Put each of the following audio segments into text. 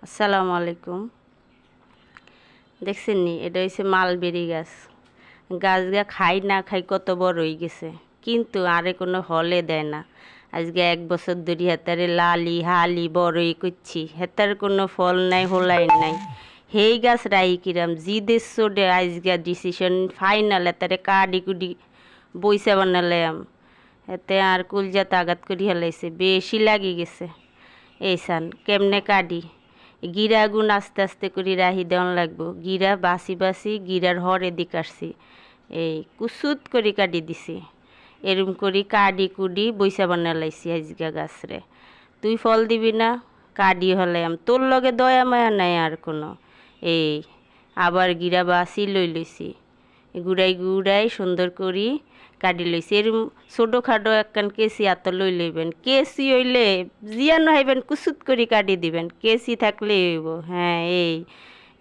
আসসালামু আলাইকুম। দেখছেন নি, এটা হচ্ছে মালবেরি গাছ। গাছগা খাই না খাই কত বড় হয়ে গেছে, কিন্তু আরে কোনো ফলে দেয় না। আজকে 1 বছর ধরে হেতারে লালি হালি বড়ই করছি, হেতার কোনো ফল নাই, হোলাই নাই। হেই গাছ রাই কিরাম জিদের সোডে আজকে ডিসিশন ফাইনাল, হেতারে কাডি কুডি বইসা বানালাম। এতে আর কুলজাত আঘাত করি হেলাইছে, বেশি লাগি গেছে। এই সান কেমনে কাডি, গিরা গুণ আস্তে আস্তে করে রাহি দেওয়ান লাগবো। গিরা বাসি বাসি গিরার হরে দি কাটছি, এই কুসুত করে কাটি দিছি। এরম করি কাডি কুডি বইসা বানালাইছি আজগা গাছরে। তুই ফল দিবি না, কাডি হলাম তোর লগে দয়া মায়া নাই আর কোনো। এই আবার গিরা বাসি লইছি, গুড়াই গুড়াই সুন্দর করি কাটি লইছি। এরম ছোটো খাটো একখান কেসি এত লই লইবেন, কেসি হইলে জিয়ানো হইবেন কুসুত করি কাটি দিবেন, কেসি থাকলে হইব। হ্যাঁ, এই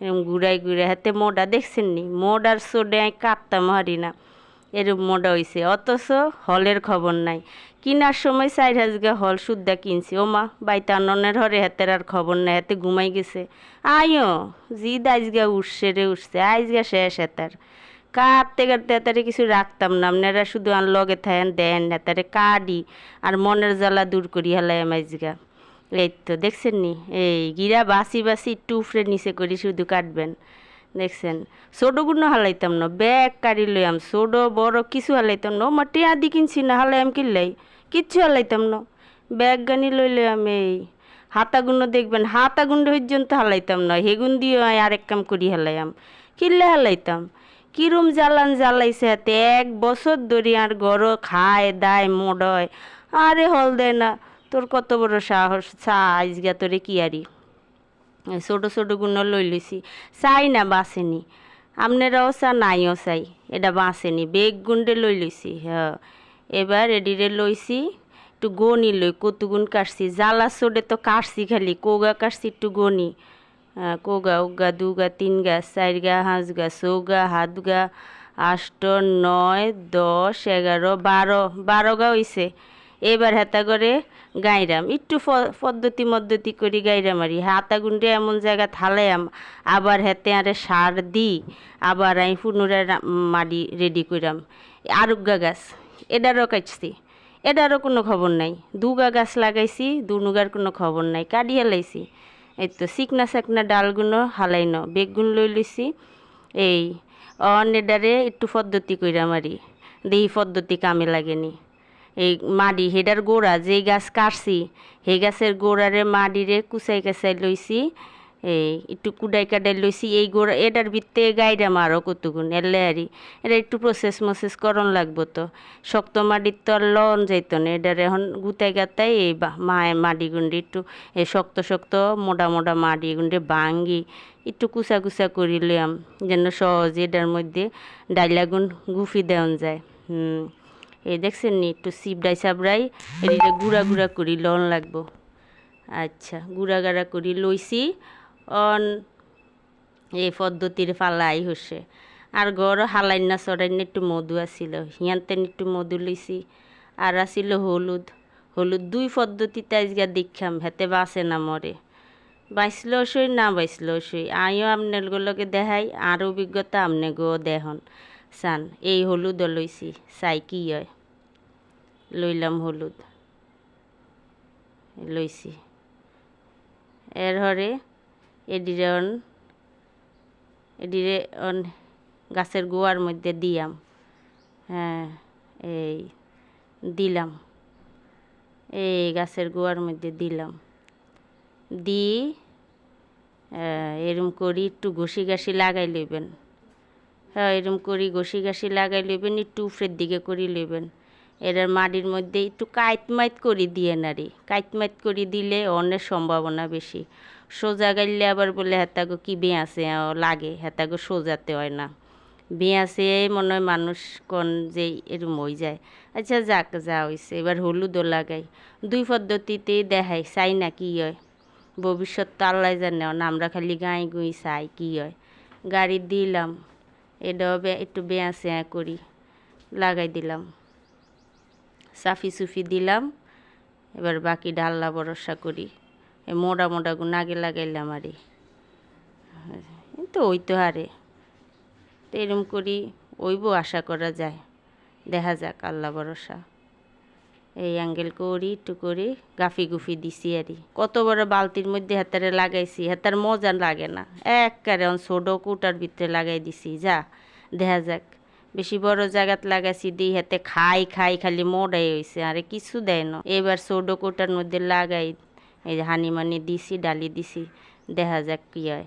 এরম গুড়াই গুড়াই হাতে মোডা দেখছেন নি, মোডার সোডে কাটতাম হারি না, এরম মোডা হইছে। অথচ হলের খবর নাই। কিনার সময় 4,000 হল সুদ্ধা কিনছি, ও মা বাইতাননের হরে হাতের আর খবর নাই, হাতে ঘুমাই গেছে। আইও জিদ আজগা উঠছে রে উঠছে, আজগা শেষ হেতার। কাটতে কাটতে হেতারে কিছু রাখতাম না, আপনারা শুধু আর লগে থাকেন দেন, হেতারে কাডি আর মনের জ্বালা দূর করি হেলাই আজগা। এই তো দেখছেন নি, এই গিরা বাসি বাসি একটু উফরে নিচে করি শুধু কাটবেন। দেখছেন ছোটোগুলো হালাইতাম না, ব্যাগ কাড়ি লইয়াম, ছোটো বড় কিছু হালাইতাম না। ও মা টিয়া দি কিনছি না, হালাইম কিনলাই কিচ্ছু হালাইতাম না। ব্যাগ গানি লইলাম, এই হাতাগুলো দেখবেন, হাতাগুন্ড পর্যন্ত হালাইতাম না, হেগুন দিয়ে আরেক কাম করি হালাইয়াম, কিনলে হালাইতাম। কিরম জ্বালান জ্বালাইছে হাতে 1 বছর ধরে, আর গড় খায় দায় মোডয়, আরে হল দেয় না। তোর কত বড় সাহস, চা আইজগা তোরে কি আরি। ছোটো ছোটো গুণ লই লইছি, চাই না বাঁচেনি। আপনারাও চা নাইও চাই, এটা বাঁচেনি, বেগ গুন্ডে লই লইছি। হ্যাঁ, এবার এডিরে লইছি, একটু গনি লই কত গুণ কাটছি। জ্বালা সোডে তো কাটছি খালি, কোগা কাটছি একটু গনি। কোগা উগা 2 গা 3 গা 4 গা 5 গা 6 গা 7 গা 8 9 10 11 12 গা হইছে। এবার হাতা করে গাইরাম একটু পদ্ধতি করি গাইরাম আরি হাতা গুন্ডে এমন জায়গা থালাম, আবার হেতে আরে সার দি, আবার আমি পুনরায় মাটি রেডি করিলাম। আরুগা গাছ এটারও কাটছি, এটারও কোনো খবর নাই। 2 গা গাছ লাগাইছি, 2 নুগার কোনো খবর নাই, কাটি হেলাইছি। এই তো চিকনা চাকনা ডালগুলো হালাইনো, বেগুন লই লইছি। এই এডারে একটু পদ্ধতি কইরা মারি, দেখি পদ্ধতি কামে লাগেনি। এই মাটি হেডার গোড়া যেই গাছ কাটছি, সেই গাছের গোড়ারে মাটিরে কুচাই কাচাই লইছি, এই একটু কুডাই কাডাই লইছি। এই গোড়া এটার ভিত্তে গাইরাম আরও কতগুণ এলে আরি, এটা একটু প্রসেস মসেস করন লাগবো। তো শক্ত মাটির তো আর লন যাইতো না, এটার এখন গুতাই গাতাই এই মায়ের মাটি গুন্ডি একটু এই শক্ত শক্ত মোটা মোটা মাটি গুন্ডে ভাঙ্গি একটু কুচা কুচা করি লিয়াম, যেন সহজে এটার মধ্যে ডাইলাগুন গুফি দেওয়ান যায়। এই দেখছেন নি, একটু চিবড়াই চাবড়াই এদিকে গুঁড়া গুঁড়া করি লন লাগবো। আচ্ছা, গুঁড়া গাড়া করি লইছি। অন এই পদ্ধতির ফালাই হচ্ছে। আর গড় হালাইনা চড়াইনা একটু মধু আসিল, হিয়ানতেন একটু মধু লইছি। আর আসিল হলুদ, হলুদ 2 পদ্ধতিতে আজকে দেখাম, হেতে বাঁচে না মরে। বাঁচলো সই না বাঁচলো সই, আমিও আপনার গুলোকে দেখাই, আর অভিজ্ঞতা আপনি গো দেহন চান। এই হলুদও লইছি, চাই কি হয়। লইলাম হলুদ লইছি, এর হরে এডিরে গাছের গোয়ার মধ্যে দিয়াম। হ্যাঁ, এই দিলাম, এই গাছের গোয়ার মধ্যে দিলাম, দি এরম করি একটু ঘষি ঘাসি লাগাই লইবেন। হ্যাঁ, এরম করি ঘষি ঘাসি লাগাই লইবেন, একটু উপরের দিকে করি লইবেন। এটার মাটির মধ্যে একটু কাইতমাইত করি দিয়ে নারি, কাইতমাইত করি দিলে অনেক সম্ভাবনা বেশি। সোজা গাইলে আবার বলে হেতাগো কি বেঁয়াছে লাগে, হেতাগো সোজাতে হয় না, বেঁয়াছে মনে হয় মানুষ কোন যে এরম হয়ে যায়। আচ্ছা যাক, যা হয়েছে। এবার হলুদও লাগাই, 2 পদ্ধতিতেই দেখাই, চাই না কি হয়। ভবিষ্যৎ তো আল্লাহ জানে, আমরা খালি গাই গুই চাই কি হয়। গাড়ি দিলাম, এটাও একটু বেঁয়াছে করি লাগাই দিলাম, সাফি সুফি দিলাম। এবার বাকি ডাল্লা ভরসা করি, এই মোটা মোটা গুণ আগে লাগাইলাম আরে তো ওই তো হারে তো এরম করি ওইব আশা করা যায়। দেখা যাক, আল্লাহ ভরসা। এই অ্যাঙ্গেল করি একটু করি গাফি গুফি দিছি আরই। কত বড় বালতির মধ্যে হাতারে লাগাইছি, হাতার মজা লাগে না একবারে ছোট কুটার ভিতরে লাগাই দিছি। যা দেখা যাক, বেশি বড় জায়গাত লাগাইছি দিই হাতে খাই খাই খালি মোড়াই হয়েছে, আরে কিছু দেয় না। এবার ছোট কুটার মধ্যে লাগাই এই যে হানি মানি দিছি, ডালি দিছি, দেখা যাক কী হয়।